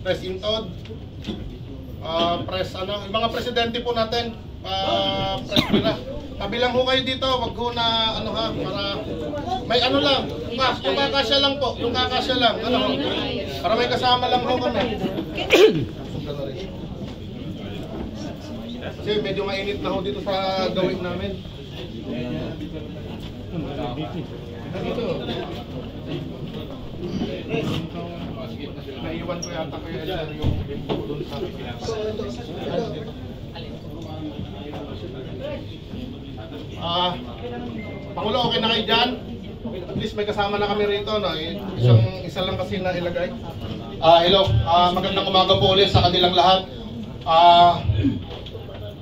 Press Intod, press yung mga presidente po natin, press nila. Tabi lang ho kayo dito, wag ho na para may lang, yung kakasya lang po, yung kakasya lang, para may kasama lang ho kami. Kasi medyo mainit na ho dito sa gawin namin. Naiwan ko yata kaya yung doon sa Pangulo, okay na kayo dyan? At least may kasama na kami rito, no? Isa lang kasi na ilagay. Hello, magandang umaga po ulit sa kanilang lahat.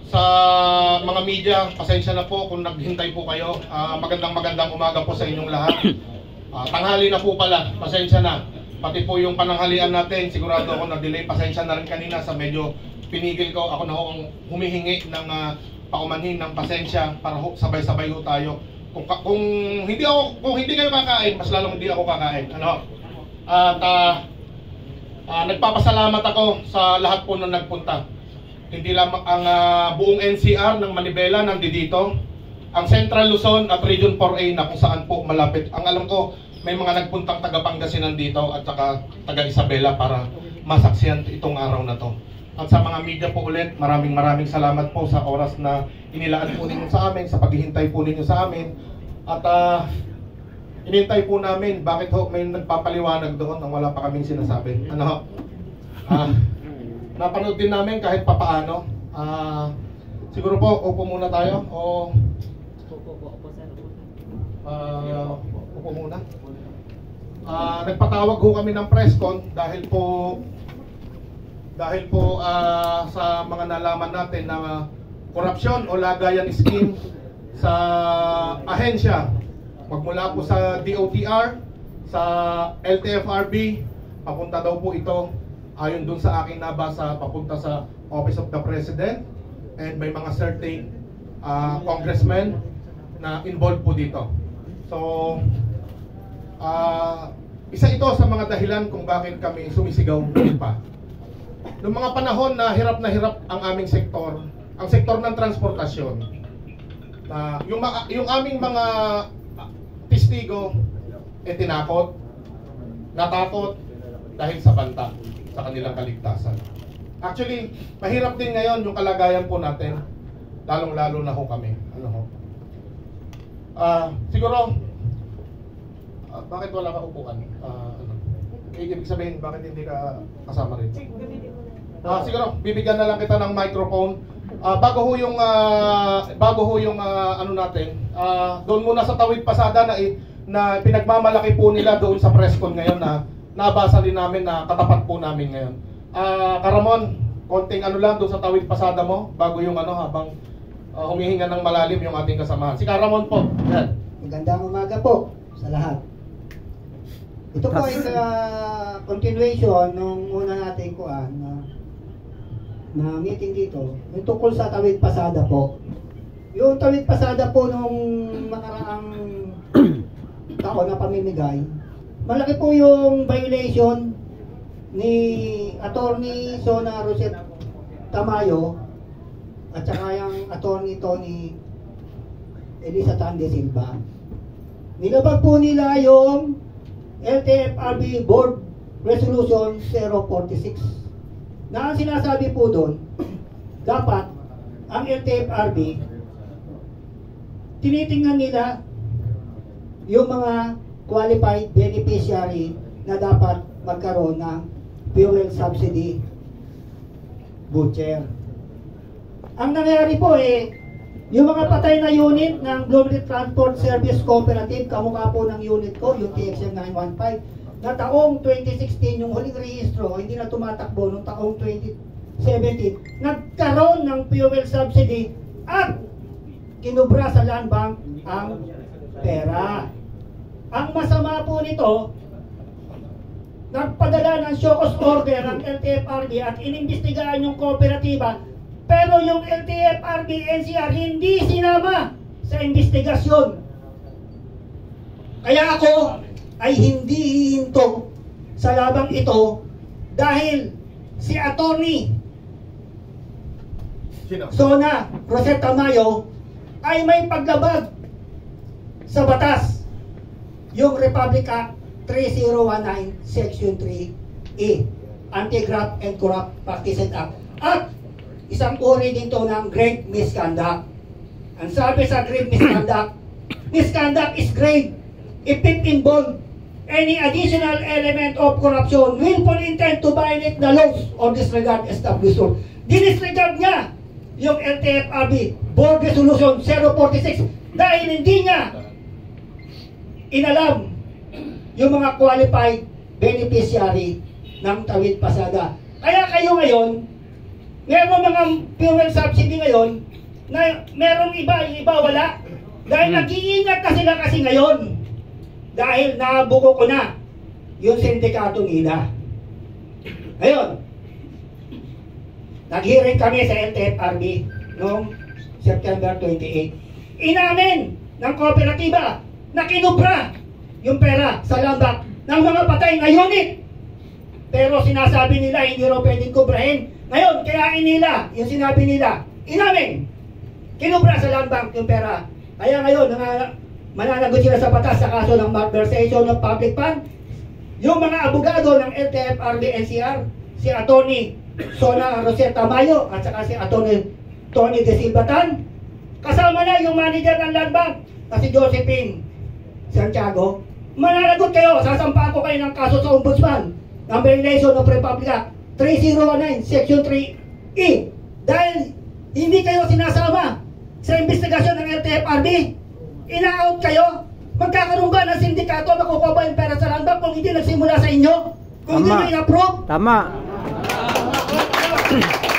Sa mga media, pasensya na po kung naghintay po kayo. Magandang umaga po sa inyong lahat. Tanghali na po pala, pasensya na. Pati po yung pananghalian natin, sigurado ako na-delay. Pasensya na rin kanina sa medyo pinigil ko. Ako na ho ang humihingi ng paumanhin ng pasensya para sabay-sabay ho tayo. Kung hindi kayo kakain, mas lalong hindi ako kakain. Nagpapasalamat ako sa lahat po na nagpunta. Hindi lamang ang buong NCR ng Manibela nandito, ang Central Luzon at Region 4A na kung saan po malapit. Ang alam ko, may mga nagpuntang taga Pangasinan dito at saka taga Isabela para masaksihan itong araw na to. At sa mga media po ulit, maraming salamat po sa oras na inilaan po ninyo sa amin, sa paghihintay po ninyo sa amin. At inintay po namin, bakit ho may nagpapaliwanag doon nang wala pa kaming sinasabi. Napanood din namin kahit papaano. Siguro po, upo muna tayo o upo muna. Nagpatawag ho kami ng presscon dahil po sa mga nalaman natin na korupsyon o lagayan scheme sa ahensya, magmula po sa DOTR, sa LTFRB, papunta daw po ito ayon dun sa aking nabasa, papunta sa Office of the President, and may mga certain congressmen na involved po dito. So, isa ito sa mga dahilan kung bakit kami sumisigaw pa. Noong mga panahon na hirap ang aming sektor, ang sektor ng transportasyon, yung aming mga testigo tinakot, natakot dahil sa banta, sa kanilang kaligtasan. Actually, mahirap din ngayon yung kalagayan po natin, lalong-lalo na ho kami. Siguro, bakit wala ka upuan? Ibig sabihin, bakit hindi ka kasama rin? Siguro, bibigyan na lang kita ng microphone. Bago ho yung natin, doon muna sa Tawid Pasada na pinagmamalaki po nila doon sa presscon ngayon na nabasa din namin na katapat po namin ngayon. Karamon, konting lang doon sa Tawid Pasada mo bago yung habang humihinga ng malalim yung ating kasamahan. Si Karamon po. Yan. Magandang umaga po sa lahat. Ito po ay continuation nung una natin na meeting dito. Yung tungkol sa Tawid Pasada po. Yung Tawid Pasada po nung makaraang taon na pamimigay, malaki po yung violation ni Attorney Sona Roset Tamayo at saka yung Attorney Tony Elisa Tan de Silva. Nilabag po nila yung LTFRB Board Resolution 046 na ang sinasabi po doon, dapat ang LTFRB tinitingnan nila yung mga qualified beneficiary na dapat magkaroon ng fuel subsidy voucher. Ang nangyari po yung mga patay na unit ng Global Transport Service Cooperative, kamukha po ng unit ko, yung TXM 915, na taong 2016, yung huling rehistro, hindi na tumatakbo nung taong 2017, nagkaroon ng fuel subsidy at kinubra sa Land Bank ang pera. Ang masama po nito, nagpadala ng show cause order ng LTFRB at inimbestigahan yung kooperatiba, pero yung LTFRB NCR hindi sinama sa investigasyon. Kaya ako ay hindi hihinto sa labang ito dahil si Attorney Sino? Sona Rosetta Mayo ay may paglabag sa batas, yung Republic Act 3019 Section 3E, Anti-Graft and Corrupt Practices Act, at isang uri dito ng grave misconduct. Ang sabi sa grave misconduct, misconduct is grave if it involves any additional element of corruption, willful intent to violate the laws or disregard established rules. Dinisregard niya yung LTFRB Board Resolution 046 dahil hindi niya inalam yung mga qualified beneficiary ng tawid pasada. Kaya kayo ngayon, meron mga fuel subsidy ngayon na meron iba, yung iba wala. Dahil nag-iingat na sila kasi ngayon. Dahil nabuko ko na yung sindikato nila. Ngayon, nag-hearing kami sa LTFRB noong September 28. Inamin ng kooperatiba na kinubra yung pera sa lambak ng mga patay na unit. Pero sinasabi nila hindi raw pwedeng kubrahin. Ngayon, kaya nila, yung sinabi nila, inamin, kinubra sa lambak yung pera. Kaya ngayon, mananagot sila sa batas sa kaso ng malversation of public fund. Yung mga abogado ng LTFRB NCR, si Attorney Sona Rosetta Mayo at saka si Attorney Tony De Silva Tan, kasama na yung manager ng Land Bank na si Josephine Santiago. Mananagot kayo, sasampahan ko kayo ng kaso sa Ombudsman ng violation of Republic Act 3019 Section 3E dahil hindi kayo sinasama sa investigasyon ng LTFRB. Ina-out kayo. Magkakaroon ba ng sindikato makukuha ba yung pera sa Land Bank kung hindi nagsimula sa inyo? Kung hindi nyo in-approve? Tama.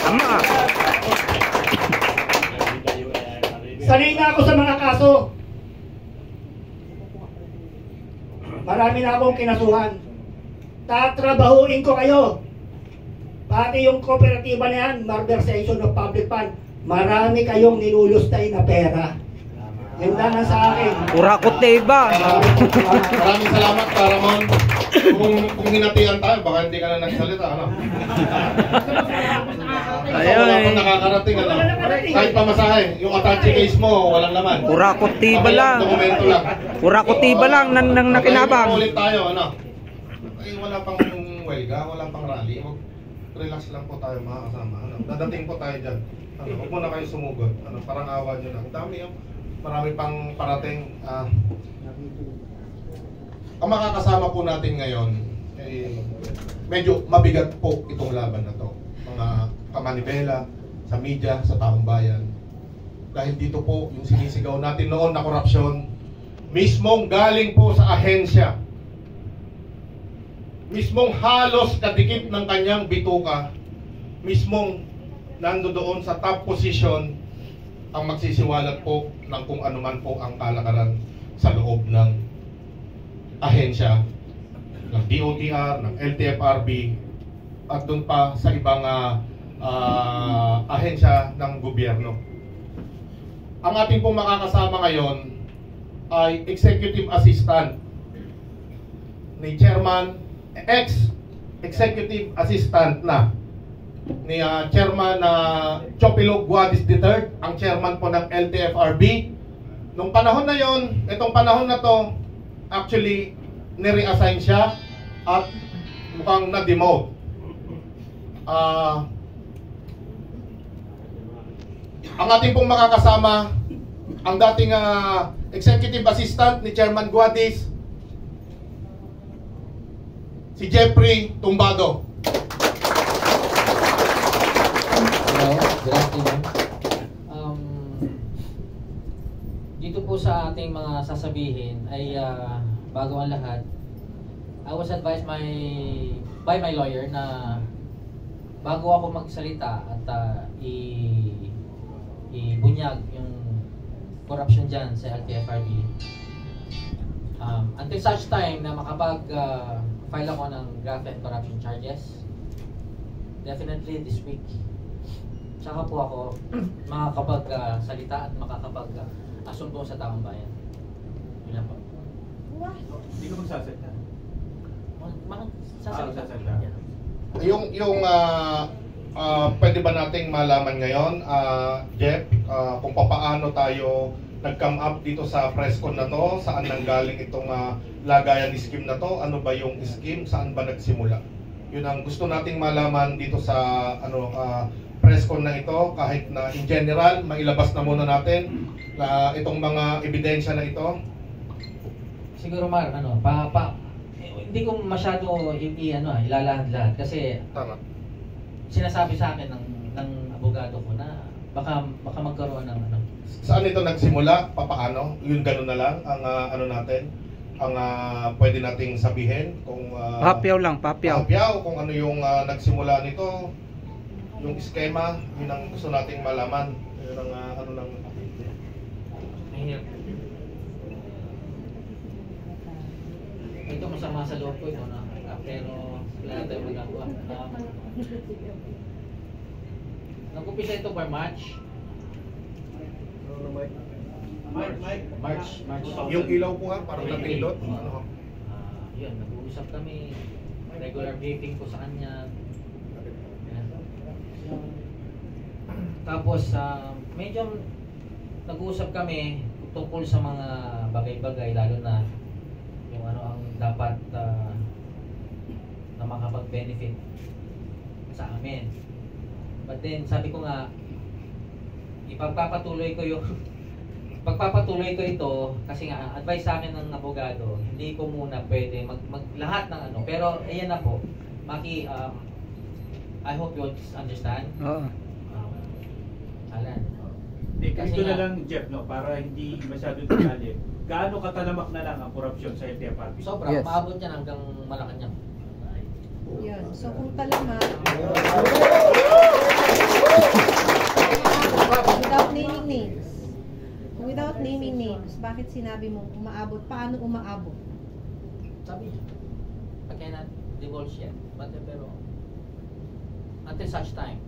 Tama. Sanay na ako sa mga kaso. Marami na akong kinasuhan. Tatrabahuin ko kayo. Pati yung kooperatiba na yan, malversation of public fund, marami kayong nilulustay na pera. Yun lang ang sa akin. Kurakot na iba. Maraming salamat, Ramon. Kung hinatian tayo, baka hindi ka na nagsalita, ano? Ayun. Wala kang nakakarating, ano? Kahit pamasahe, yung attache case mo, walang laman. Kurakot tiba lang. Dokumento lang. Kurakot tiba lang nang nakinabang. Ulit tayo, ano? Ay, wala pang welga, wala pang rally. Relax lang po tayo, mga kasama. Ano? Dadating po tayo dyan. Ano? Huwag mo na kayo sumugod. Ano? Parang awa nyo na. Ang dami yung marami pang parating. Ang makakasama po natin ngayon, medyo mabigat po itong laban na to. Mga kamanibela, sa media, sa taong bayan. Dahil dito po yung sinisigaw natin noon na korupsyon, mismong galing po sa ahensya. Mismong halos kadikit ng kanyang bituka, mismong nando doon sa top position ang magsisiwalat po ng kung anuman po ang kalakaran sa loob ng ahensya ng DOTR, ng LTFRB at doon pa sa ibang ahensya ng gobyerno. Ang ating pong makakasama ngayon ay Executive Assistant ni Chairman, ex-Executive Assistant na ni Chairman Chopilo Guadis III, ang chairman po ng LTFRB. Nung panahon na yon, itong panahon na to, actually, nire-assign siya at mukhang na-demote. Ang ating pong makakasama, ang dating Executive Assistant ni Chairman Guadis, si Jeffrey Tumbado. Hello, good afternoon. Dito po sa ating mga sasabihin ay bago ang lahat, I was advised by my lawyer na bago ako magsalita at ibunyag yung corruption dyan sa LTFRB, until such time na makapag-file ako ng graft and corruption charges, definitely this week, tsaka po ako makakapag-salita at makakapag-asumbong sa taong bayan. Yun lang po. Hindi ka magsasalita. Mga sasalita. sasalita. Yan. Yung pwede ba nating malaman ngayon, Jeff, kung papaano tayo nag-come up dito sa presscon na to, saan nanggaling itong lagayan scheme na to, ano ba yung scheme, saan ba nagsimula? Yun ang gusto nating malaman dito sa presscon na ito, kahit na in general, mailabas na muna natin na itong mga ebidensya na ito. Siguro Mar, hindi ko masyado ilalahad-lahad kasi Tama. sinasabi sa akin ng abogado ko na baka magkaroon ng Saan ito nagsimula? Papaano? Yun ganun na lang ang natin, ang pwede nating sabihin kung Papyaw lang, papyaw. kung ano yung nagsimula nito, yung eskema, yun ang gusto nating malaman. Yun ang mahirap. Ito masama sa loob ko ito na pero wala na tayong magagawa. Nag-umpisa ito by March. March. Yung ilaw po parang napindot. Yun, nag-uusap kami. Regular briefing ko sa kanya. Ayan. Tapos, medyo nag-uusap kami tungkol sa mga bagay-bagay, lalo na yung ang dapat na makapag-benefit sa amin. But then, sabi ko nga, pagpapatuloy ko ito kasi nga advice sa akin ng abogado, hindi ko muna pwede lahat ng pero ayan na po. Maki, I hope you understand. Oo. Alan. Kasi na lang, Jeff, no, para hindi masyadong detalye. Gaano katalamak na lang ang korupsyon sa LTFRB? Sobra, Yes. maabot yan hanggang Malacanang. Yun. So kung talaga without naming names, bakit sinabi mo umaabot? Paano umaabot? Sabi niya, I cannot divulge yet. But pero until such time.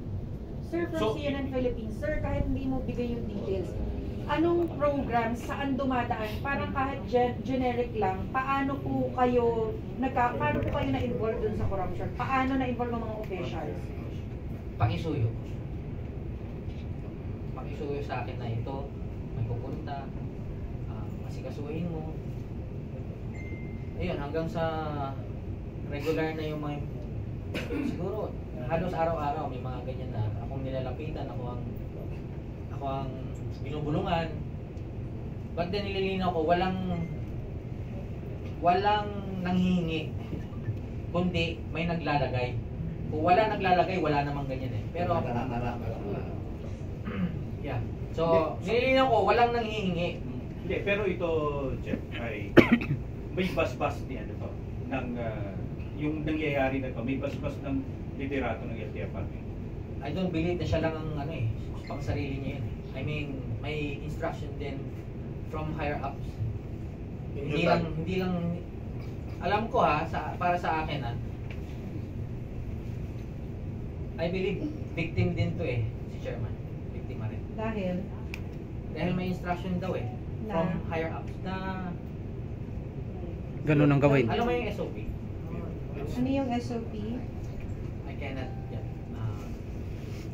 Sir, from So, CNN Philippines, sir, kahit hindi mo bigay yung details, anong program, saan dumadaan? Parang kahit generic lang, paano po kayo na-involve dun sa corruption? Paano na-involve ang mga officials? Pakisuyo. Pakisuyo sa akin na ito, may pupunta, masikasuhin mo. Ayun, hanggang sa regular na yung mga, siguro, halos araw-araw may mga ganyan na akong nilalapitan, ako ang binubulungan. But then nililinaw ko, walang nanghihingi, kundi may naglalagay. Kung wala naglalagay, wala namang ganyan eh. Pero, yeah. So, nililinaw ko, walang nanghihingi. Hindi, pero ito, Jeff, ay may basbas ni to, ng, yung nangyayari na to, may basbas ng liderato ng LTFRB. I don't believe na siya lang ang pang sarili niya yun. I mean, may instruction din from higher ups. Hindi lang alam ko para sa akin I believe victim din to si chairman. Biktima rin. Dahil may instruction daw from higher ups na Ganun ang gawin. alam mo yung SOP? Ano yung SOP? I cannot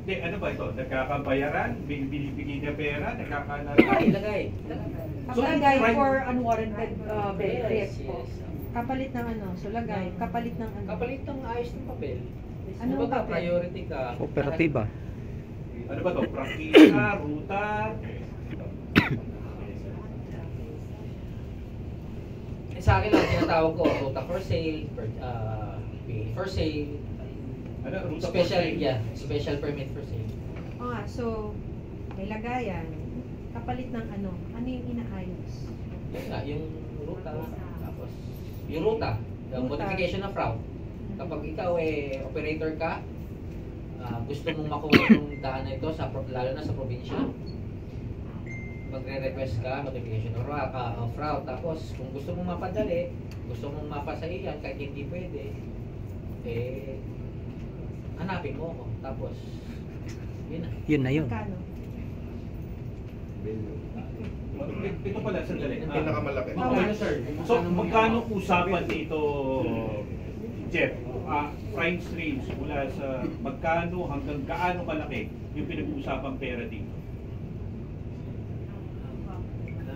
Hindi, ano ba ito? Nagkakabayaran? Binibigay na pera? ilagay. Paglagay right- for unwarranted benefits Yes. po. Kapalit ng sulagay, kapalit ng Kapalit ng ayos ng papel. Anong Kumbaga, papel? priority ka. Kooperatiba. Ano ba ito? Prangkisa, ruta? Sa akin lang tinatawag ko, ruta for sale, for sale, Ano? Ruta special, for sale? special permit for sale. so may lagayan, kapalit ng ano yung inaayos? Yun nga, yung ruta, tapos yung ruta, yung Ruta. modification of route. Kapag ikaw operator ka, gusto mong makuha yung daan na ito, lalo na sa probinsya, magre-request ka, modification of route. Tapos kung gusto mong mapadali, gusto mong mapasaiyan kahit hindi pwede, hanapin mo ako. Tapos, yun na. Yun na yun. Kano? Ito pala, sandali. Pinakamalaki. So, magkano usapan dito, Jeff, price range mula sa magkano hanggang gaano kalaki yung pinag-uusapang pera dito?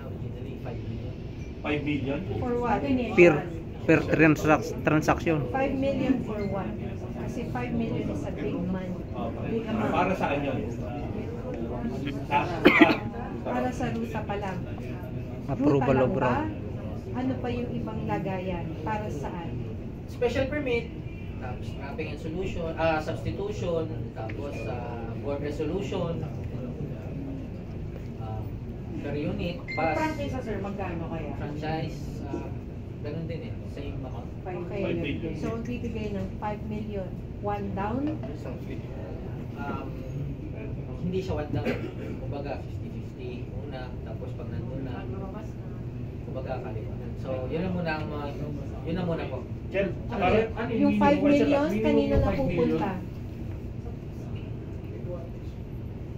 Originally, 5 million. 5 million? For what? Per transaction. 5 million for what? Kasi 5 million is a big money. Big amount. Para saan yun? Para sa ruta pa lang. Approval Ruta lang of ba? round. Ano pa yung ibang lagayan? Para saan? Special permit, tapos mapping and solution, substitution, tapos board resolution, per unit, pass, Franchise, sir, magkano kaya? franchise, ganun din eh, same amount. Okay. 5 million. So, bibigay ng 5 million. One down? Hindi siya one down, kumbaga 50-50 una, tapos pag nandun na, kumbaga kaliwa. So, yun na muna po. Jeff, Yung 5 million, kanina na pupunta.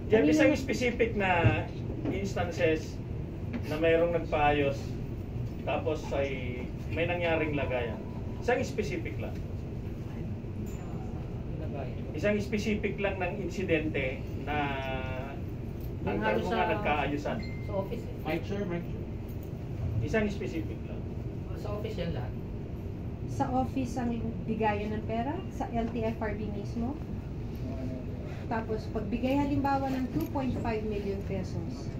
Jeff, isang specific na instances na mayroong nagpaayos tapos ay may nangyaring lagayan. Isang specific lang. Isang specific lang ng insidente na ang Yung mo sa- nga nagkaayusan. Sa office eh. Isang specific lang. Sa office yan lahat. Sa office ang bigayan ng pera? Sa LTFRB mismo? Tapos, pagbigay halimbawa ng 2.5 million pesos,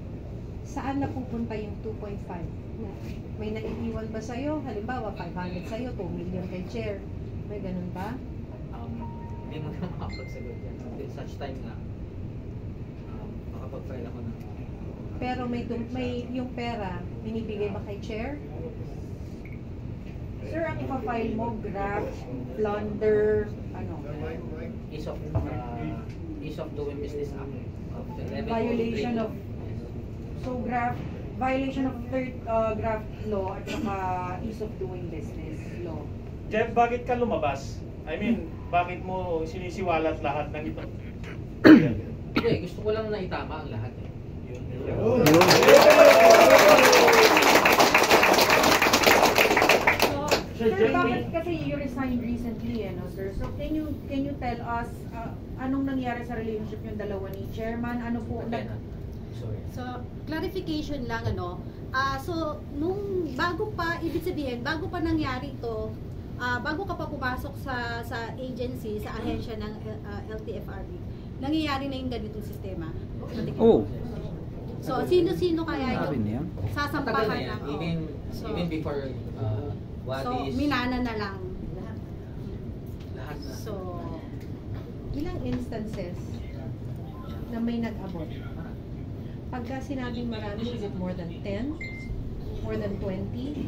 saan na pupunta yung 2.5? May naiiwan ba sa'yo? Halimbawa, 500 sa'yo, 2 million kay chair. May ganun ba? Hindi mo na makapagsagot yan. Until such time na makapag-file ako ng Pero may yung pera, binibigay ba kay chair? Sir, ang ipa-file mo, graft, blunder, ano? ease of doing business act of the Revenue Violation Trade. of, so graft, violation of third graft law at saka ease of doing business law. Jeff, bakit ka lumabas? I mean, bakit mo sinisiwalat lahat ng ito? Hindi, gusto ko lang na itama ang lahat eh. So, sir, bakit kasi you resigned recently, no, sir? So, can you tell us anong nangyari sa relationship yung dalawa ni chairman? Ano po? Sorry. So, clarification lang, ano. So, nung bago pa, ibig sabihin, bago pa nangyari ito, bago ka pa pumasok sa agency, sa ahensya ng LTFRB, nangyayari na yung ganitong sistema. Oh. So, sino-sino kaya Sabi yung niya. Matagal sasampahan na yan. ng... Even before what So, is minana na lang. lahat na. So, ilang instances na may nag-abot? Pagka sinabing marami, is it more than 10? More than 20?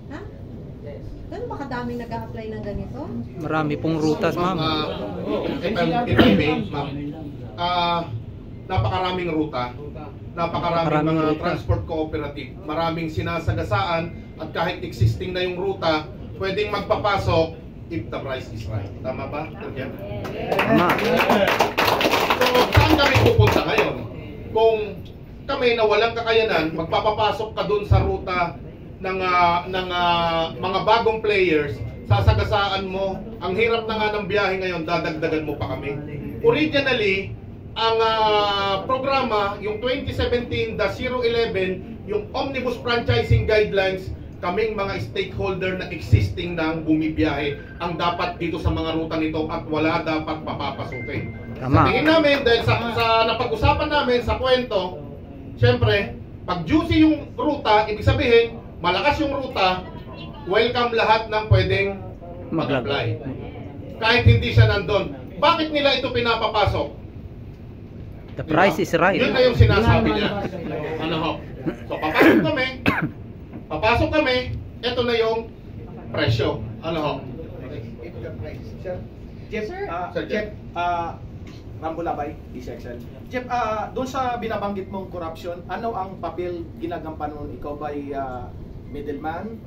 Ha? Yes. Gano'n ba kadaming nag-a-apply ng ganito? Marami pong rutas, ma'am. If I may, ma'am, napakaraming ruta, napakaraming Maraming mga ruta. transport cooperative, maraming sinasagasaan, at kahit existing na yung ruta, pwedeng magpapasok if the price is right. Tama ba? Yan. Tama. So, saan kami pupunta ngayon? Kung kami na walang kakayanan, magpapapasok ka dun sa ruta ng mga bagong players, sasagasaan mo, ang hirap na nga ng biyahe ngayon, dadagdagan mo pa kami. Originally, ang programa, yung 2017-011, yung Omnibus Franchising Guidelines, kaming mga stakeholder na existing ng bumibiyahe ang dapat dito sa mga ruta nito at wala dapat papapasukin. Tama. Sa tingin namin, dahil sa napag-usapan namin sa kwento, syempre, pag juicy yung ruta, ibig sabihin, malakas yung ruta, welcome lahat ng pwedeng mag-apply. Kahit hindi siya nandun. Bakit nila ito pinapapasok? The price is right. Yun na yung sinasabi niya. Ano ho? So, papasok kami, ito na yung presyo. Ano ho? Jeff, Sir? Jeff, Rambo Labay, DCXL. Jeff, doon sa binabanggit mong corruption, ano ang papel ginagampan nun? Ikaw ba'y middleman,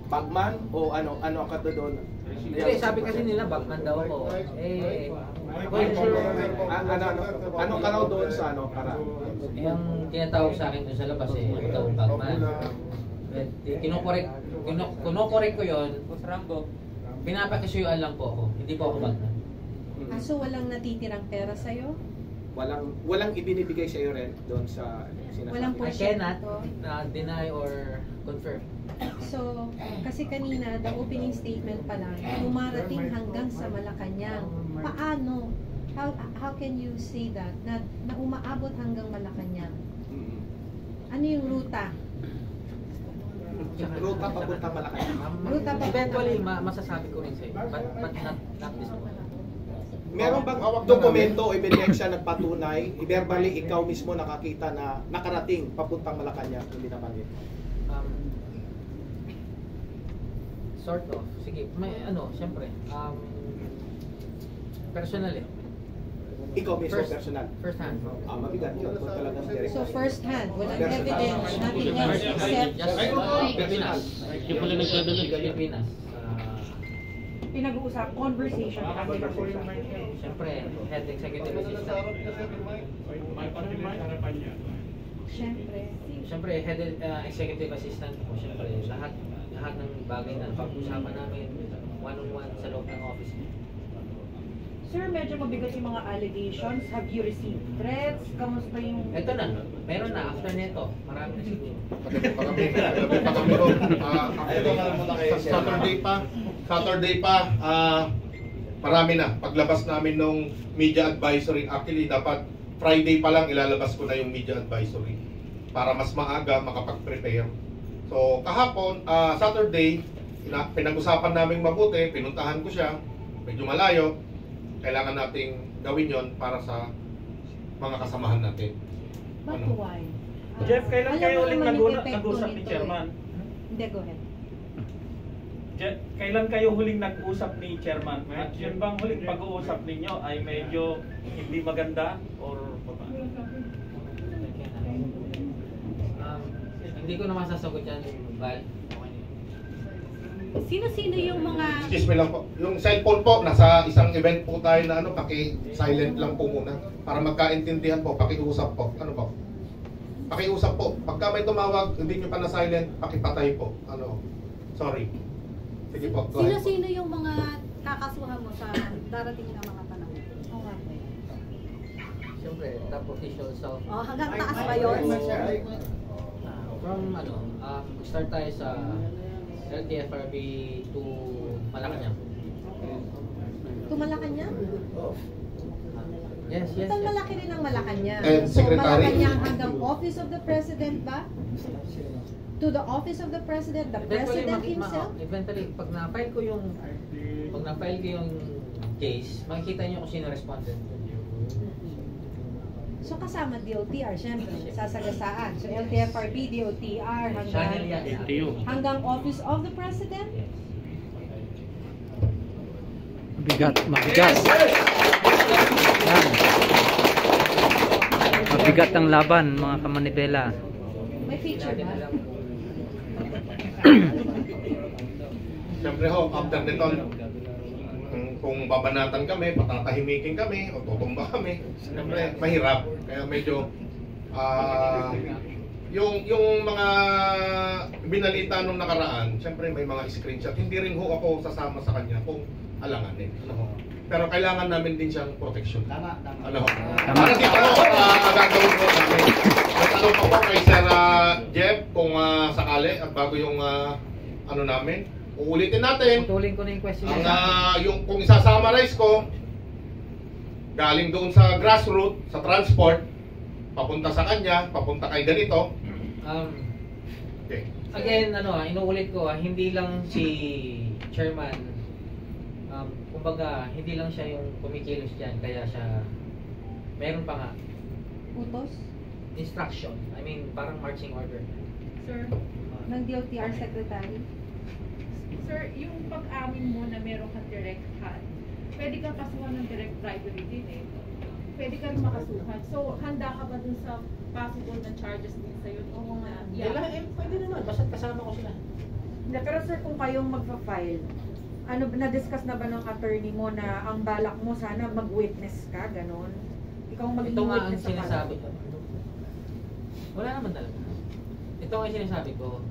bagman, o ano ang kato doon? Hindi, sabi kasi nila bagman daw ako. Ano ka raw doon sa para? Yung tinatawag sa akin dun sa labas eh, daw bagman. Kinukorek ko yun, Rambo. Pinapakisuyuan lang po ako, hindi po ako bagman. Ah, so walang natitirang pera sa'yo? Walang ibinibigay sa iyo rin doon sa sinasabi. Walang I cannot deny or confirm. So, kasi kanina, the opening statement pa lang, dumarating hanggang sa Malacanang. Paano? How can you say that? Na umaabot hanggang Malacanang? Mm. Ano yung ruta? Ruta papunta Malacanang. Ruta pa. Eventually, masasabi ko rin sa'yo. But not this one. Meron bang dokumento o ebidensya nagpatunay, verbally ikaw mismo nakakita na nakarating papuntang Malacanang, hindi nabanggit? Sort of. Sige, may siyempre. Personal eh. Ikaw mismo personal. First hand. Mabigat yun. Kung talagang direct. So, first hand, walang First hand. evidence, nothing else except Pilipinas. Pilipinas. Pinag-uusap, conversation. Siyempre, head executive assistant. Siyempre, head executive assistant po. Siyempre, lahat ng bagay na pag-usapan namin one-on-one sa loob ng office niya. Sir, medyo mabigat yung mga allegations. Have you received threats? Kamusta yung... Ito na, meron na after nito. Marami na siguro. Saturday pa, marami na. Paglabas namin nung media advisory, actually dapat Friday pa lang ilalabas ko na yung media advisory para mas maaga makapag-prepare. So kahapon, Saturday, pinag-usapan namin mabuti, pinuntahan ko siya, medyo malayo. Kailangan nating gawin yon para sa mga kasamahan natin. But why? Jeff, kailan Alam kayo mo ulit naman yung epekto nag-usap ni nito Chairman? Hindi, go ahead. Jeff, kailan kayo huling nag-usap ni Chairman? At yun bang huling pag-uusap ninyo ay medyo hindi maganda or Hindi ko na masasagot yan, Val. Sino-sino yung mga... Excuse me lang po. Yung cellphone po, nasa isang event po tayo na paki-silent lang po muna. Para magkaintindihan po, pakiusap po. Ano po? Pakiusap po. Pagka may tumawag, hindi nyo pa na-silent, pakipatay po. Sorry. Sige po. go ahead po. Sino-sino yung mga kakasuhan mo sa darating na mga panahon? Oo nga po. Siyempre, top officials of... Oh, hanggang taas ba yun? From start tayo sa LTFRB to Malacanang. Malacanang? Yes. Total malaki rin ang Malacanang. And So Secretary. Malacanang hanggang Office of the President ba? To the Office of the President, the President himself? Eventually, pag na-file ko yung case, makikita niyo kung sino respondent. So kasama DOTR, syempre, sasagasaan. So LTFRB, DOTR, Channel yan. hanggang Office of the President? Mabigat. Yan. Mabigat ang laban, mga kamanibela. May feature ba? Siyempre ho, after nito, kung babanatan kami, patatahimikin kami, o tutumba kami, siyempre mahirap. Kaya medyo, yung mga binalita nung nakaraan, siyempre may mga screenshot. Hindi rin ho ako sasama sa kanya kung alanganin. Pero kailangan namin din siyang protection. Tama. Para dito ho, gagawin ko namin. Nagtanong pa po kay Sir Jeff kung sakali at bago yung namin. Uulitin natin. Putulin ko na yung question. Yung kung isa-summarize ko, galing doon sa grassroots, sa transport, papunta sa kanya, papunta kay ganito. Okay. Again, inuulit ko, hindi lang si Chairman, kumbaga, hindi lang siya yung kumikilos dyan, kaya siya, meron pa nga, Utos? instruction, parang marching order. Sir, Ng DOTR Secretary? Sir, yung pag-amin mo na meron kang direct hand, pwede kang kasuhan ng direct bribery din eh. Pwede kang makasuhan. So, handa ka ba dun sa possible na charges din sa'yo? Oo nga. Pwede naman, basta kasama ko sila. Hindi, pero sir, kung kayong magpa-file, na-discuss na ba ng attorney mo na ang balak mo sana mag-witness ka, ganon? Ikaw maging Ito nga ang witness sa sinasabi ko. Wala naman talaga. Ito nga yung sinasabi ko,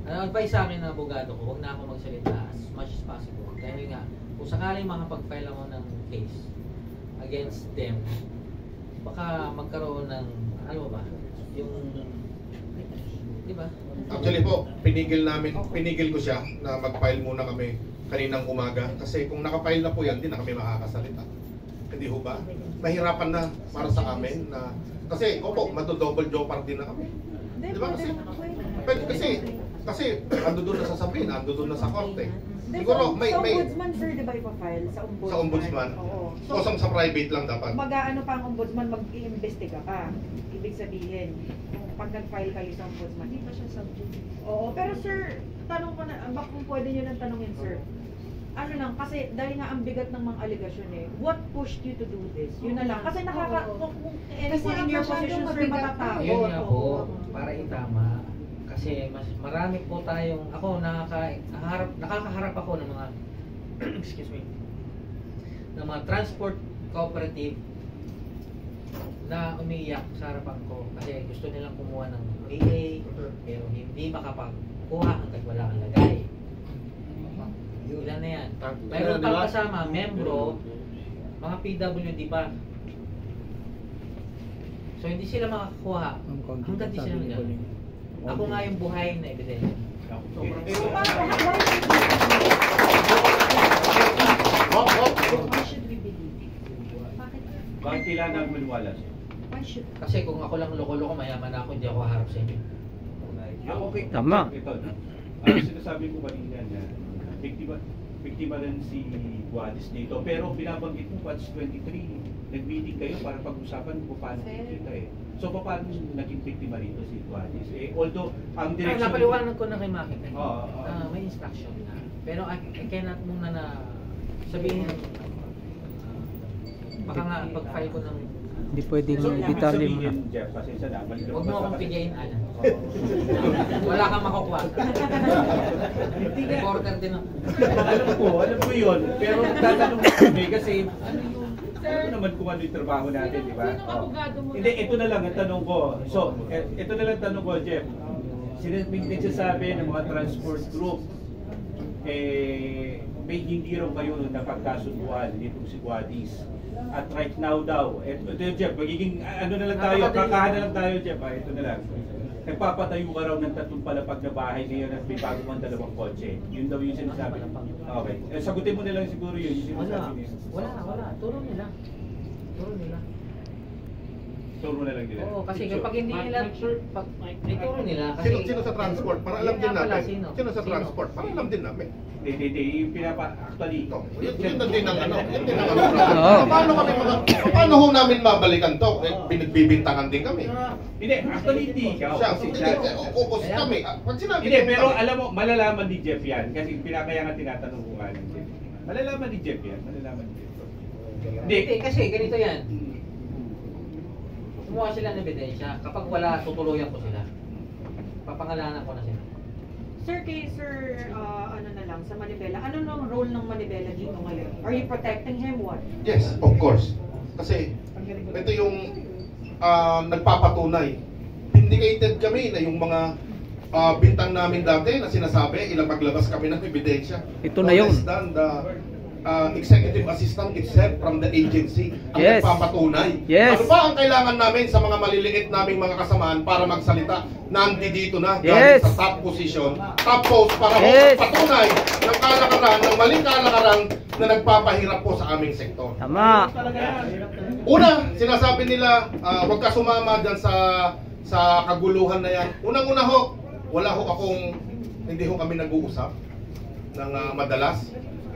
Ang advice sa akin ng abogado ko, huwag na ako magsalita as much as possible. Dahil nga, kung sakaling makapag-file ako ng case against them, baka magkaroon ng, ano ba, yung, di ba? Actually po, pinigil ko siya na mag-file muna kami kaninang umaga. Kasi kung nakafile na po yan, hindi na kami makakasalita. Hindi ho ba? Mahirapan na para sa amin na, kasi opo, matodouble jopar din na kami. Di ba? Kasi ando doon na sasabihin, ando doon na sa korte. Siguro may sa ombudsman, sir, di ba ipa-file? Sa ombudsman? Sa ombudsman? Oo. So, sa private lang dapat? Mag-ano pa ang ombudsman, mag-iimbestiga ka. Ibig sabihin, kung pag nag-file kayo sa ombudsman, di pa siya subject. Oo, pero sir, tanong ko na, baka kung pwede nyo lang tanongin, sir. Ano lang, kasi dahil nga ang bigat ng mga allegation what pushed you to do this? Yun na lang. Kasi kung anyone in your position, sir, matatakot. Yun nga po, para itama. Kasi mas marami po tayong, ako nakakaharap ako ng mga excuse me, ng mga transport cooperative na umiiyak sa harapan ko kasi gusto nilang kumuha ng PA pero hindi makapagkuha hanggang wala ang lagay. Ilan na yan? Mayroon pang kasama, membro, mga PWD ba? So hindi sila makakuha hanggang di sila nagagawin. Ako nga yung buhay na ebidensya. Bakit kailangan maniwala siya? Kasi kung ako lang loko-loko, mayaman ako, hindi ako harap sa inyo. Okay. Tama. Ito, sinasabi ko kanina na biktima rin si Guadis dito. Pero binabanggit mo, Watch 23, nag-meeting kayo para pag-usapan kung paano kita eh. So, paano naging biktima rito si Guadis? Although, ang direction... Napaliwanag ko na kay Maki. May instruction na. Pero I cannot muna na sabihin, baka nga pag-file ko ng... Hindi pwedeng detalye mo na. Jeff, pasensya na. Huwag mo akong pigayin, Ana. Wala kang makukuha. Reporter din ako. Alam ko yun. Pero tatanong ko kami kasi, ano naman kung ano yung trabaho natin, di ba? Hindi, ito na lang ang tanong ko. So, ito na lang ang tanong ko, Jeff. May nagsasabi ng mga transport group, may hindi raw kayo napagkasunduan nitong si Guadis. At right now daw, ito Jeff, magiging ano na lang tayo, kakahan na lang tayo Jeff, ito na lang. Nagpapatayo ka raw ng 3 palapag na bahay ngayon at may bago mang 2 kotse. Yun daw yung sinasabi. Okay. Sagutin mo na lang siguro yun. Yung sinasabi niya. Wala. Turo nila. Turo na lang nila. Oo, kasi kapag hindi nila, ituro nila. Kasi Sino sa transport? Para alam din natin. Sino sa transport? Para alam din namin. Yung actually ito. Yun din ang ano. Paano ho namin mabalikan to? Binagbibintangan din kami. Hindi, actually hindi ikaw. Focus kami. Pag sinabi hindi, pero alam mo, malalaman ni Jeff yan. Kasi kaya nga tinatanong ko nga ng Jeff. Malalaman ni Jeff yan. Hindi, kasi ganito yan. Kumuha sila ng ebidensya. Kapag wala, tutuluyan ko sila. Papangalanan ko na sila. Sir, ano na lang, sa Manibela, ano nang role ng Manibela dito ngayon? Are you protecting him? What? Yes, of course. Kasi ito yung nagpapatunay. Vindicated kami na yung mga bintang namin dati na sinasabi, ilang maglabas kami ng ebidensya. Ito na yun. Less than the executive assistant itself from the agency ang nagpapatunay. Yes. Ano pa ang kailangan namin sa mga maliliit naming mga kasamaan para magsalita? Nandito na galing sa top position, top post para patunay ng kalakaran, ng maling kalakaran na nagpapahirap po sa aming sektor. Tama. Una, sinasabi nila, huwag ka sumama dyan sa kaguluhan na yan. Unang-una ho, hindi ho kami nag-uusap ng madalas.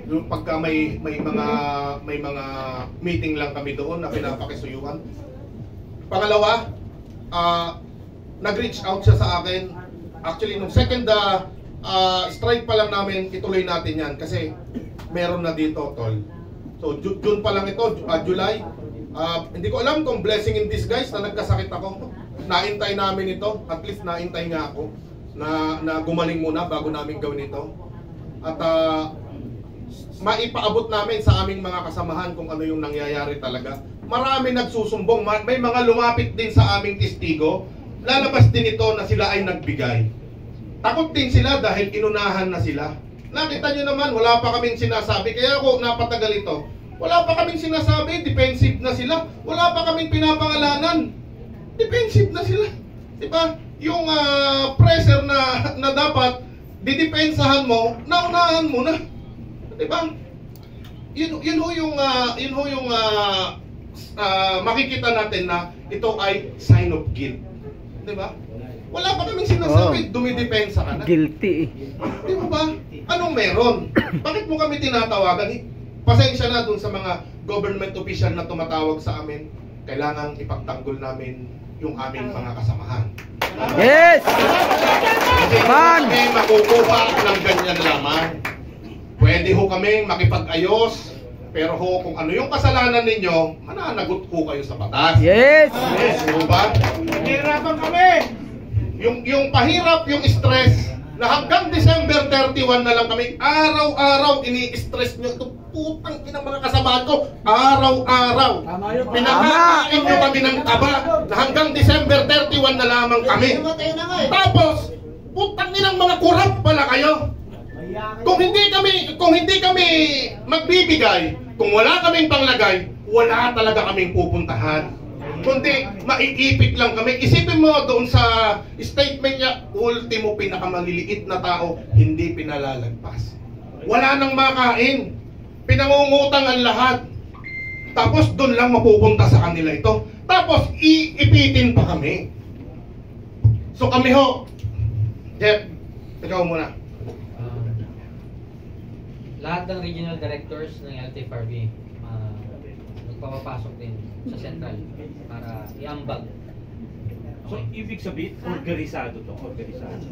Pagka may mga meeting lang kami doon na pinapakisuyuhan. Pangalawa, nag-reach out siya sa akin. Actually, nung second strike pa lang namin, ituloy natin yan kasi meron na dito, tol. So, June pa lang ito, July. Hindi ko alam kung blessing in disguise na nagkasakit ako. Naintay namin ito, at least naintay nga ako na gumaling muna bago namin gawin ito. At maipaabot namin sa aming mga kasamahan kung ano yung nangyayari talaga. Marami nagsusumbong, may mga lumapit din sa aming testigo. Lalabas din ito na sila ay nagbigay. takot din sila dahil inunahan na sila. Nakita nyo naman, wala pa kaming sinasabi. Kaya ako napatagal ito. Wala pa kaming sinasabi, defensive na sila. Wala pa kaming pinapangalanan. Defensive na sila. Diba? Yung pressure na dapat didepensahan mo, naunahan mo na. Diba? Yun ho yung makikita natin na ito ay sign of guilt. Diba? Wala pa kaming sinasabi, dumidepensa ka na. Guilty eh. Di ba? Anong meron? Bakit mo kami tinatawagan? Pasensya na dun sa mga government official na tumatawag sa amin. Kailangan ipagtanggol namin yung aming mga kasamahan. Yes! Hindi Man! kami makukuha ng ganyan lamang. Pwede ho kami makipag-ayos, pero ho kung ano yung kasalanan ninyo, mananagot ho kayo sa batas. Yes! Yes, ho ba? Hirapan kami! Yung pahirap, yung stress, na hanggang December 31 na lang kami, araw-araw ini-stress nyo. Ito putang ina mga kasamahan ko, araw-araw. Pinakakain nyo kami ng taba, na hanggang December 31 na lamang kami. Tapos, putang inang mga kurap pala kayo. Kung hindi kami magbibigay, kung wala kaming panglagay, wala talaga kaming pupuntahan. Kundi maiipit lang kami. Isipin mo doon sa statement niya, ultimo pinakamaliliit na tao, hindi pinalalagpas. Wala nang makain. Pinangungutang ang lahat. Tapos doon lang mapupunta sa kanila ito. Tapos iipitin pa kami. So kami ho, Jeff, ikaw muna. Lahat ng regional directors ng LTFRB magpapapasok din sa central para iambag. So, ibig sabihin, organisado to, organisado.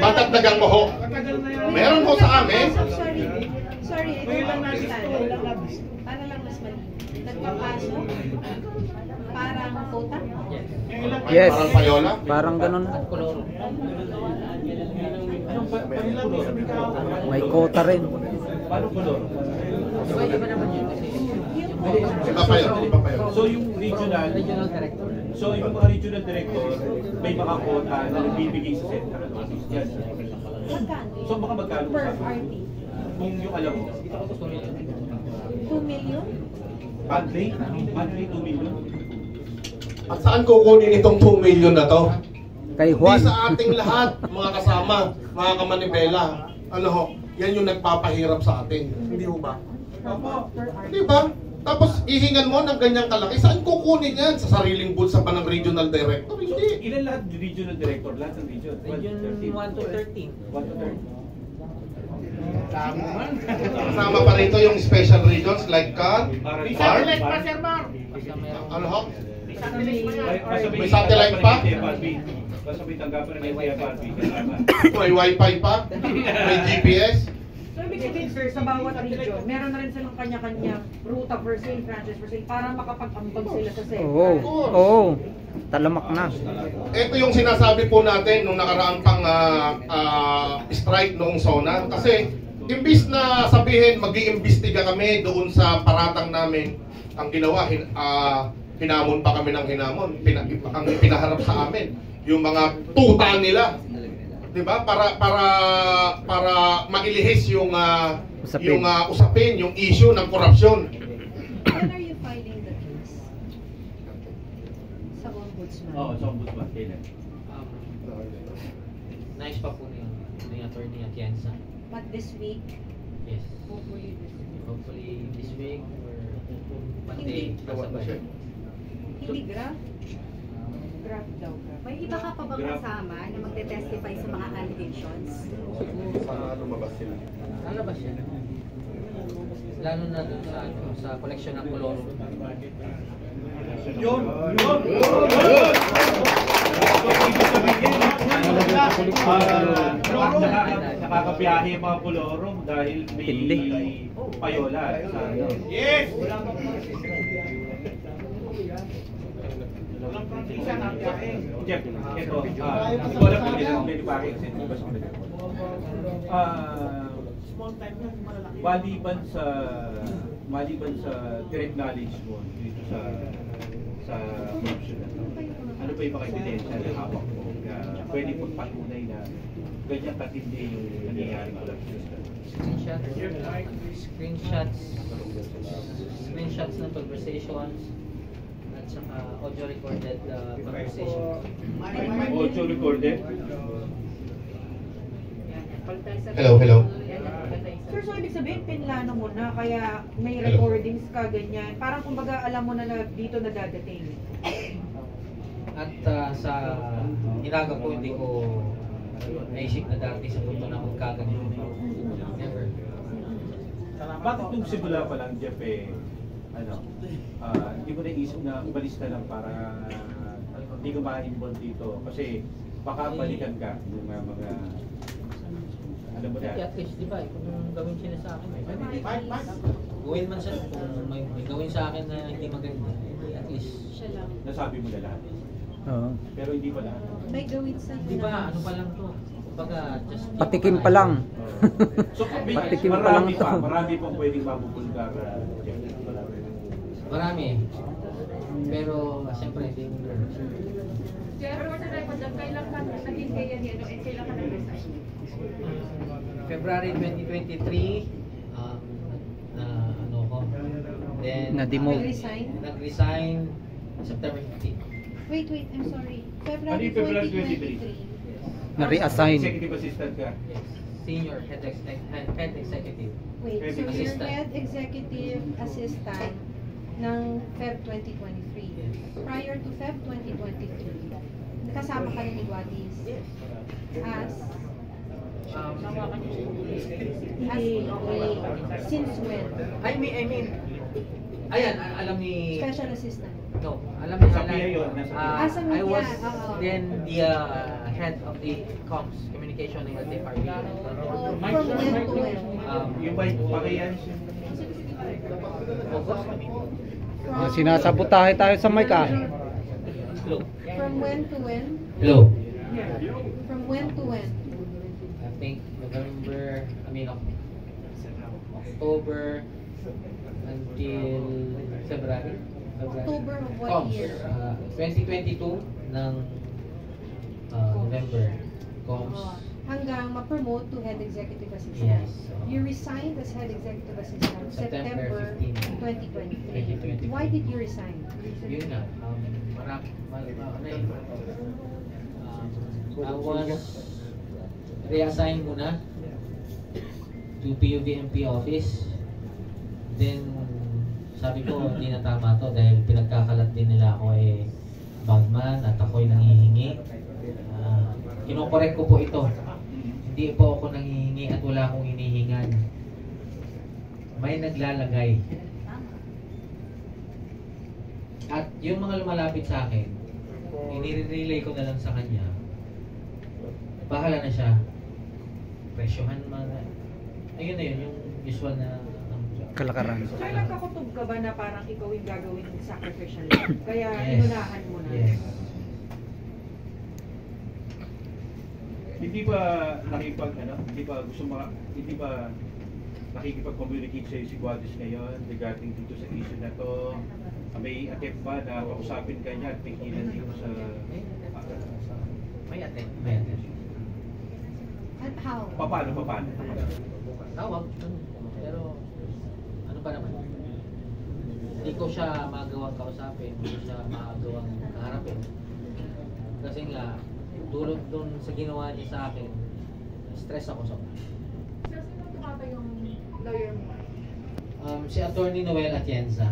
Patagdagan mo ho. Meron ho sa amin. Sorry, para lang mas mali. Nagpapasok, parang quota? Yes. Parang payola. Parang ganun. At koloro. May quota rin. Paano kolor? Iba naman yun kasi Iba pa yun. So yung regional director. So yung mga regional director may mga quota na nagbibigay sa central office. Yes. Magkano? So baka magkano Per sa RT? kung yung alam mo? 2 million? Monthly 2 million. At saan kukunin itong 2 million na to? Kay Hindi Juan. sa ating lahat, mga kasama, mga kamanibela. Ano ho, yan yung nagpapahirap sa atin. Hindi ho ba? Hindi ba? Tapos ihingan mo ng ganyang kalaki. Saan kukunin yan? Sa sariling bulsa pa ng regional director? So, Hindi. ilan lahat regional director? Lahat ng region? Region 1 to 13. 1 to 13. Kasama pa rito yung special regions like Car, Para ano ho? may satellite pa? Basta may tanggapan ng FRB. May wifi pa? May GPS? So, ibig sabihin, sir, sa bawat region, meron na rin silang kanya-kanya ruta per sale, franchise per sale, para makapag-ambag sila sa sale. Oo. Talamak na. Ito yung sinasabi po natin nung nakaraan pang strike noong SONA. Kasi imbis na sabihin mag-iimbestiga kami doon sa paratang namin, ang ginawa, hinamon pa kami ng hinamon. Ang pinaharap sa amin, yung mga tuta nila. Diba? Para mailihis yung usapin, yung issue ng korupsyon. When are you filing the case? Sa ombudsman? Oo, sa ombudsman. Kailan? Nais pa po ni attorney Atienza. But this week, Yes. hopefully this week. Hopefully this week or Monday. Sabay. Hindi graph? Graph daw, graph. May iba ka pa bang kasama na magte-testify sa mga allegations? Sana lumabas sila. Lalabas siya. Lalo na dun sa collection ng koloro. Yun! Nakakabiyahe yung mga kolorong dahil may payola sa ano. Yes! Jeff, ito, wala po nila ng Benipake kasi hindi ba sa kanila. Maliban sa direct knowledge mo dito sa corruption na to, ano pa yung mga ebidensya na hawak mo? pwede magpatunay na ganyan katindi yung nangyayari corruption? Screenshots ng conversations at saka audio recorded conversations. Audio recorded? Hello. Sir, so ibig sabihin, pinlano mo na, kaya may Hello. recordings ka, ganyan. Parang kumbaga alam mo na dito na dadating. At sa hinaga ko, hindi ko naisip na dati sa punto na magkaganyan. Never. Bakit nung simula pa lang, Jeff, hindi mo naisip na umalis na lang para hindi ka ma-involve dito? Kasi baka balikan ka ng mga alam mo na. At least, di ba, kung gawin sila sa akin, gawin man siya, kung may gawin sa akin na hindi maganda, at least, Siya lang. Nasabi mo na lahat. Oo. Pero hindi pa lahat. May gawin sa di ba, ano pa lang to? Kumbaga, just... Patikim pa lang. So, Patikim pa lang to. marami pong pwedeng mabubulgar. Marami. Pero, siyempre, hindi mo Sir, for the record, kailan ka naging kaya ni and kailan ka nag-resign? February 2023, ano ko. Then, Na-demote. nag-resign September 15. Wait, I'm sorry. Ano yung February 2023. Na-reassign. Executive assistant ka. Yes. Senior head executive. Wait, so you're Assistant. head executive assistant ng Feb 2023. Yes. Prior to Feb 2023, kasama ka rin ni Guadis. As? Since when? I mean, ayan, alam ni... Special assistant. No, alam ni Sa Alan. PIA yun, nasa PIA. Sa I media, was oo. then the head of the comms, communication ng LTFRB. From when to when? Yung ba pakiyan? August. Sinasabotahe tayo sa mic ah. Hello. From when to when? Hello. From when to when? I think October until February. October of what Comms, year? 2022 ng November. Comms. Hanggang ma-promote to head executive assistant. Yes. You resigned as head executive assistant September September 15. 2023. Why did you resign? Yun nga, I was reassigned muna to PUVMP office. Then, sabi ko, hindi na tama to dahil pinagkakalat din nila ako bagman at ako'y nangihingi. Kinokorek ko po ito. Hindi po ako nangihingi at wala akong hinihingan. May naglalagay. At yung mga lumalapit sa akin, inire-relay ko na lang sa kanya. Bahala na siya. Presyohan mga... Ayun na yun, yung usual na... Kalakaran. Sir, nagkakutob ka ba na parang ikaw yung gagawin ng sacrificial lamb? Kaya Yes. inunahan mo na. Yes. Hindi ba hindi ba nakikipag-communicate sa'yo si Guadis ngayon regarding dito sa issue na to? May attempt ba na kausapin ka niya at pigilan dito sa... May attempt. At how? Paano? Tawag. Pero, ano pa naman? Hindi ko siya magawang kausapin, hindi ko siya magawang kaharapin. Kasi nga, tulad dun sa ginawa niya sa akin, stress ako sa Sir, sino tumata yung lawyer mo? si Attorney Noel Atienza.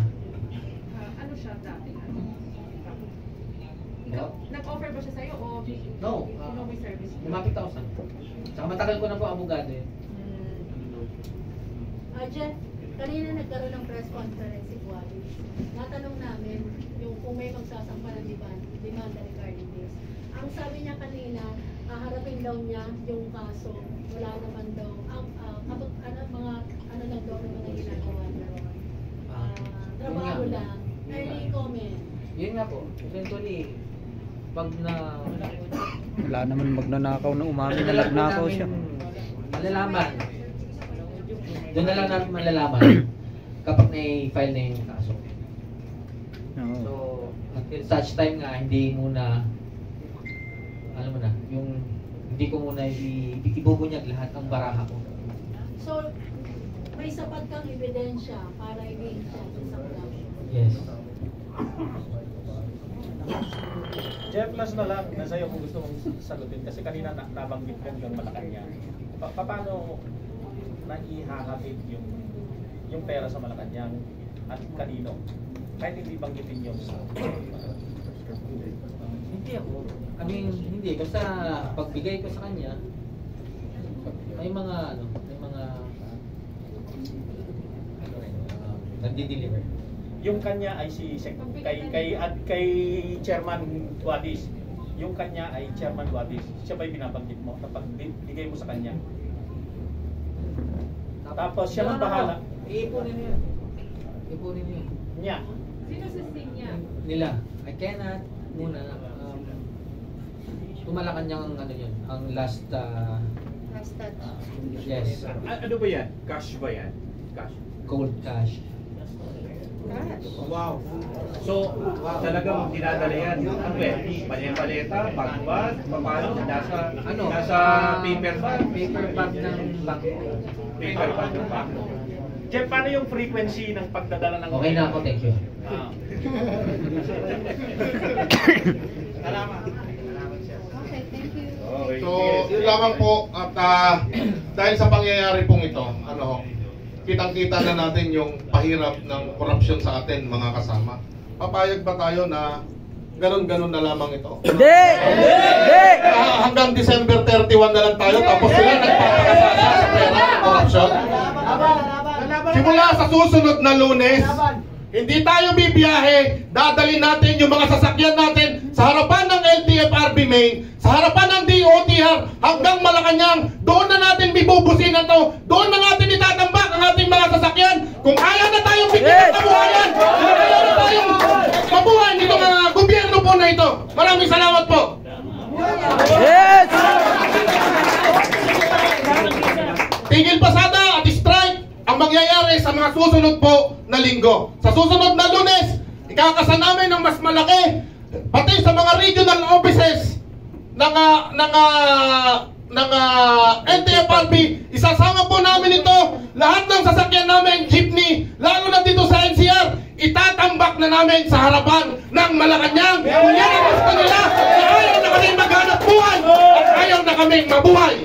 Ano siya dati? No? Nag-offer ba siya sa'yo o No. may service? Lumapit ako sa Saka matagal ko na po abogado eh. Jeff, kanina nagkaroon ng press conference si Guadis. Natanong namin yung kung may magsasampa ng demanda regarding this. Ang sabi niya kanina, haharapin daw niya yung kaso. Wala naman daw. Ano lang daw ang mga ginagawa niya. Trabaho Yun nga. lang. Early comment. Yun nga po. Eventually, pag na... Wala naman magnanakaw na umamin na nagnakaw siya. Malalaman. Doon na lang namin malalaman kapag na-file na yung kaso. Oo. So, until such time nga, hindi muna, alam mo na, yung hindi ko muna ibubunyag lahat ang baraha ko. So, may sapat kang ebidensya para i-gain siya sa corruption. Yes. Jeff, last na lang, nasa iyo kung gusto mong sagutin kasi kanina nabanggit mo yung Malacanang. Paano naihahatid yung pera sa Malacanang at kanino? Kahit hindi banggitin yung Hindi ako. I mean, hindi. Basta pagbigay ko sa kanya, may mga nagdi-deliver. yung kanya ay si kay Chairman Wadis. Yung kanya ay Chairman Wadis. Siya ba'y binabanggit mo kapag bigay mo sa kanya? Tapos siya man bahala. Iipunin niya. Iipunin niya. Niya. Sino sa niya? Nila. I cannot muna tumalakan niya ang ano yun, ang last touch. yes. Ano ba yan? Cash ba yan? Cash. Cold cash. Wow. So, talagang dinadala yan. Ano yan? Paleta, bagbat, paano? Nasa paper bag? Paper bag ng bangko. Paper bag ng bangko. Jeff, paano yung frequency ng pagdadala ng Okay na ako, thank you. Salamat. Okay, thank you. Okay. So, yun lamang po at dahil sa pangyayari pong ito, kitang-kita na natin yung pahirap ng korupsyon sa atin, mga kasama. Papayag ba tayo na ganun-ganun na lamang ito? Hindi! Hindi! Hanggang December 31 na lang tayo, tapos sila nagpapakasasa sa pera ng korupsyon? Simula sa susunod na Lunes, hindi tayo bibiyahe, dadalhin natin yung mga sasakyan natin sa harapan ng LTFRB Main, sa harapan ng DOTR hanggang Malacanang. Doon na natin bibubusin na to, doon na natin itatambak ang ating mga sasakyan. Kung ayaw na tayong bigyan ng kabuhayan, kung ayaw na tayong mabuhay nito mga gobyerno po na ito. Maraming salamat po. Yes! Tigil pasada at strike ang mangyayari sa mga susunod po na linggo. Sa susunod na Lunes, ikakasa namin ng mas malaki, pati sa mga regional offices ng NTFRB, isasama po namin ito, lahat ng sasakyan namin, jeepney, lalo na dito sa NCR, itatambak na namin sa harapan ng Malacanang. Yan ang gusto nila, na ayaw na kaming maghanap buhay at ayaw na kaming mabuhay.